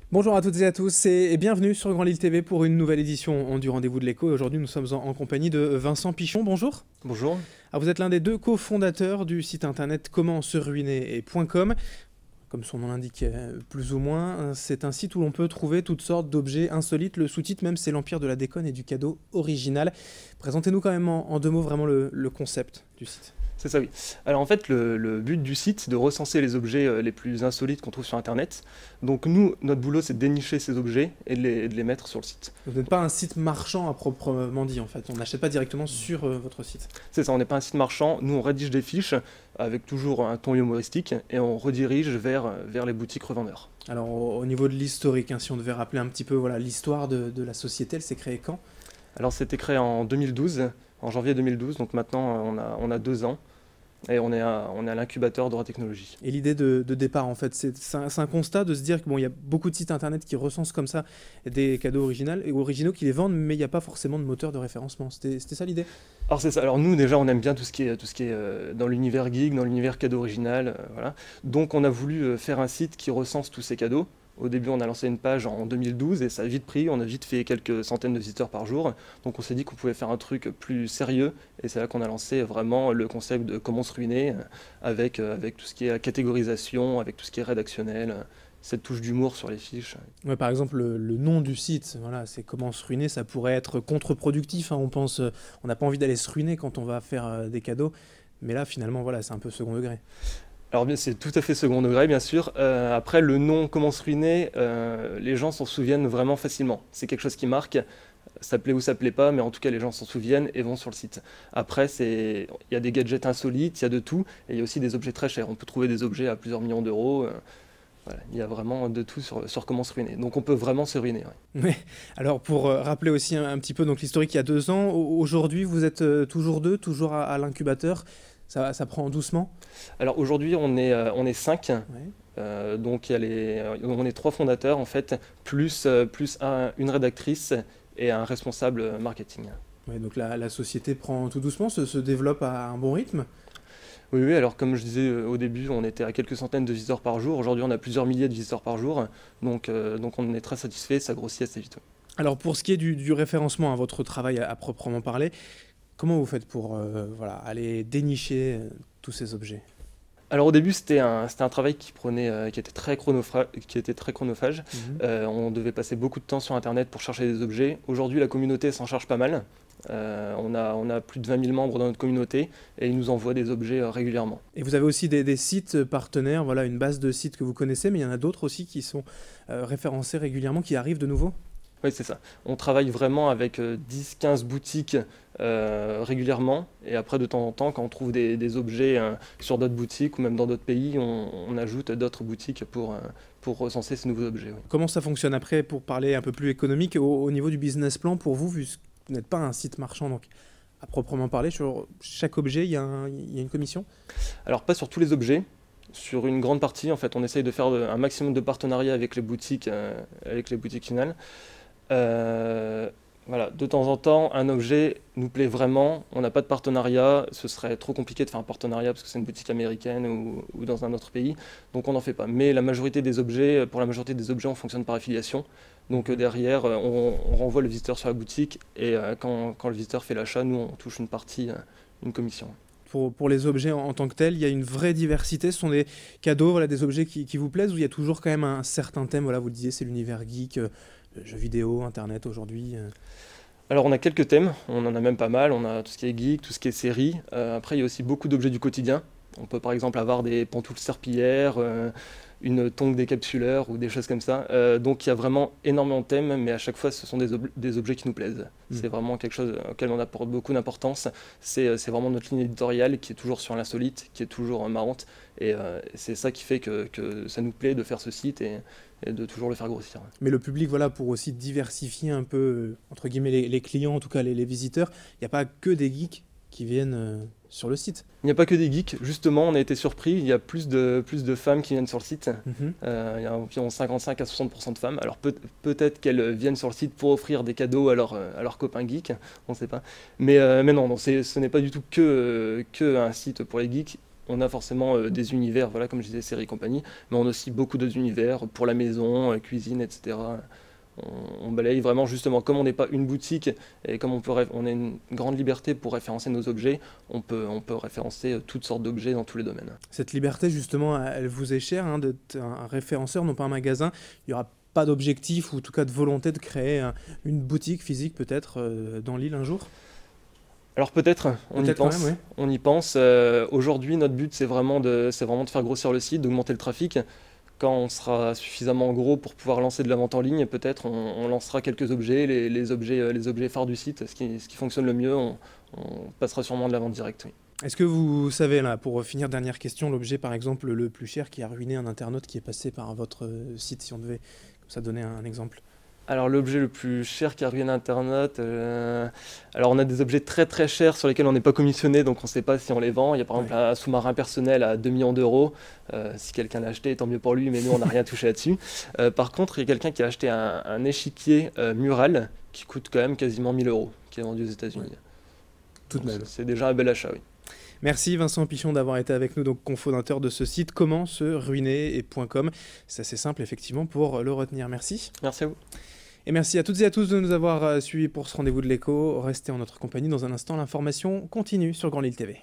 Bonjour à toutes et à tous et bienvenue sur Grand Lille TV pour une nouvelle édition du Rendez-vous de l'écho. Aujourd'hui, nous sommes en compagnie de Vincent Pichon. Bonjour. Bonjour. Ah, vous êtes l'un des deux cofondateurs du site internet comment-se-ruiner.com. Comme son nom l'indique plus ou moins, c'est un site où l'on peut trouver toutes sortes d'objets insolites. Le sous-titre même, c'est l'empire de la déconne et du cadeau original. Présentez-nous quand même en deux mots vraiment le concept du site. C'est ça, oui. Alors en fait, le but du site, c'est de recenser les objets les plus insolites qu'on trouve sur Internet. Donc nous, notre boulot, c'est de dénicher ces objets et de les mettre sur le site. Vous n'êtes pas un site marchand à proprement dit en fait. On n'achète pas directement sur votre site. C'est ça, on n'est pas un site marchand. Nous, on rédige des fiches avec toujours un ton humoristique et on redirige vers les boutiques revendeurs. Alors au niveau de l'historique, si on devait rappeler un petit peu l'histoire de la société, elle s'est créée quand? Alors c'était créé en 2012, en janvier 2012, donc maintenant on a 2 ans. Et on est à l'incubateur d'Aura Technologies. Et l'idée de départ, en fait, c'est un constat de se dire qu'il y a beaucoup de sites internet qui recensent comme ça des cadeaux originaux qui les vendent, mais il n'y a pas forcément de moteur de référencement. C'était ça l'idée? Alors c'est ça. Alors nous déjà on aime bien tout ce qui est dans l'univers geek, dans l'univers cadeau original, voilà. Donc on a voulu faire un site qui recense tous ces cadeaux. Au début on a lancé une page en 2012 et ça a vite pris, on a vite fait quelques centaines de visiteurs par jour. Donc on s'est dit qu'on pouvait faire un truc plus sérieux et c'est là qu'on a lancé vraiment le concept de comment se ruiner avec tout ce qui est catégorisation, avec tout ce qui est rédactionnel, cette touche d'humour sur les fiches. Ouais, par exemple, le nom du site, voilà, c'est comment se ruiner, ça pourrait être contre-productif. On pense, on n'a pas envie d'aller se ruiner quand on va faire des cadeaux, mais là finalement, voilà, c'est un peu second degré. Alors bien, c'est tout à fait second degré, bien sûr. Après, le nom Comment se ruiner, les gens s'en souviennent vraiment facilement. C'est quelque chose qui marque. Ça plaît ou ça plaît pas, mais en tout cas, les gens s'en souviennent et vont sur le site. Après, il y a des gadgets insolites, il y a de tout, et il y a aussi des objets très chers. On peut trouver des objets à plusieurs millions d'euros. Voilà, il y a vraiment de tout sur comment se ruiner. Donc on peut vraiment se ruiner. Ouais. Ouais. Alors pour rappeler aussi un petit peu donc l'historique, il y a 2 ans, aujourd'hui vous êtes toujours deux, toujours à l'incubateur, ça prend doucement. Alors aujourd'hui, on est 5. Ouais. Donc on est 3 fondateurs en fait, plus une rédactrice et un responsable marketing. Ouais, donc la société prend tout doucement, se développe à un bon rythme. Oui, oui, alors comme je disais au début, on était à quelques centaines de visiteurs par jour. Aujourd'hui, on a plusieurs milliers de visiteurs par jour. Donc on est très satisfait, ça grossit assez vite. Alors pour ce qui est du référencement à votre travail à proprement parler, comment vous faites pour aller dénicher tous ces objets? Alors au début, c'était un travail qui était très chronophage. Mhm. On devait passer beaucoup de temps sur Internet pour chercher des objets. Aujourd'hui, la communauté s'en charge pas mal. On a plus de 20 000 membres dans notre communauté et ils nous envoient des objets régulièrement. Et vous avez aussi des sites partenaires, voilà, une base de sites que vous connaissez, mais il y en a d'autres aussi qui sont référencés régulièrement, qui arrivent de nouveau? Oui, c'est ça. On travaille vraiment avec 10-15 boutiques régulièrement. Et après, de temps en temps, quand on trouve des objets sur d'autres boutiques ou même dans d'autres pays, on ajoute d'autres boutiques pour recenser ces nouveaux objets. Oui. Comment ça fonctionne après, pour parler un peu plus économique, au niveau du business plan pour vous, vu que vous n'êtes pas un site marchand, donc à proprement parler, sur chaque objet, il y a une commission? Alors, pas sur tous les objets. Sur une grande partie, en fait, on essaye de faire un maximum de partenariats avec les boutiques finales. Voilà, de temps en temps, un objet nous plaît vraiment, on n'a pas de partenariat, ce serait trop compliqué de faire un partenariat parce que c'est une boutique américaine ou dans un autre pays, donc on n'en fait pas. Mais pour la majorité des objets, on fonctionne par affiliation. Donc derrière, on renvoie le visiteur sur la boutique et quand le visiteur fait l'achat, nous, on touche une partie, une commission. Pour les objets en tant que tels, il y a une vraie diversité. Ce sont des cadeaux, voilà, des objets qui vous plaisent, ou il y a toujours quand même un certain thème, voilà, vous le disiez, c'est l'univers geek, jeux vidéo, internet aujourd'hui. Alors on a quelques thèmes, on en a même pas mal, on a tout ce qui est geek, tout ce qui est série. Après il y a aussi beaucoup d'objets du quotidien. On peut par exemple avoir des pantoufles serpillères, une tongue décapsuleur ou des choses comme ça. Donc il y a vraiment énormément de thèmes, mais à chaque fois ce sont des objets qui nous plaisent. C'est vraiment quelque chose auquel on apporte beaucoup d'importance. C'est vraiment notre ligne éditoriale qui est toujours sur l'insolite, qui est toujours marrante. Et c'est ça qui fait que ça nous plaît de faire ce site et de toujours le faire grossir. Mais le public, voilà, pour aussi diversifier un peu, entre guillemets, les clients, en tout cas les visiteurs, il n'y a pas que des geeks qui viennent sur le site. Il n'y a pas que des geeks, justement, on a été surpris, il y a plus de femmes qui viennent sur le site. Il y a environ 55 à 60% de femmes. Alors peut-être qu'elles viennent sur le site pour offrir des cadeaux à leurs copains geeks, on ne sait pas. Mais non, ce n'est pas du tout que un site pour les geeks. On a forcément des univers, voilà, comme je disais, séries et compagnie, mais on a aussi beaucoup d'autres univers pour la maison, cuisine, etc. On balaye vraiment justement, comme on n'est pas une boutique et comme on a une grande liberté pour référencer nos objets, on peut référencer toutes sortes d'objets dans tous les domaines. Cette liberté, justement, elle vous est chère, hein, d'être un référenceur, non pas un magasin. Il n'y aura pas d'objectif ou en tout cas de volonté de créer une boutique physique peut-être dans l'île un jour? Alors peut-être, on y Peut-être quand pense. même, oui. On y pense. Aujourd'hui, notre but, c'est vraiment de faire grossir le site, d'augmenter le trafic. Quand on sera suffisamment gros pour pouvoir lancer de la vente en ligne, peut-être on lancera quelques objets, les objets phares du site, ce qui fonctionne le mieux, on passera sûrement de la vente directe. Oui. Est-ce que vous savez, là, pour finir, dernière question, l'objet par exemple le plus cher qui a ruiné un internaute qui est passé par votre site, si on devait comme ça donner un exemple? Alors l'objet le plus cher qui a ruiné Internet, alors on a des objets très très chers sur lesquels on n'est pas commissionné, donc on ne sait pas si on les vend. Il y a par exemple un sous-marin personnel à 2 millions d'euros. Si quelqu'un l'a acheté, tant mieux pour lui, mais nous on n'a rien touché là-dessus. Par contre, il y a quelqu'un qui a acheté un échiquier mural qui coûte quand même quasiment 1000 euros, qui est vendu aux États-Unis. Ouais. Tout de même. C'est déjà un bel achat, oui. Merci Vincent Pichon d'avoir été avec nous, donc cofondateur de ce site comment se ruiner et.com. C'est assez simple effectivement pour le retenir. Merci. Merci à vous. Et merci à toutes et à tous de nous avoir suivis pour ce rendez-vous de l'écho. Restez en notre compagnie dans un instant, l'information continue sur Grand Lille TV.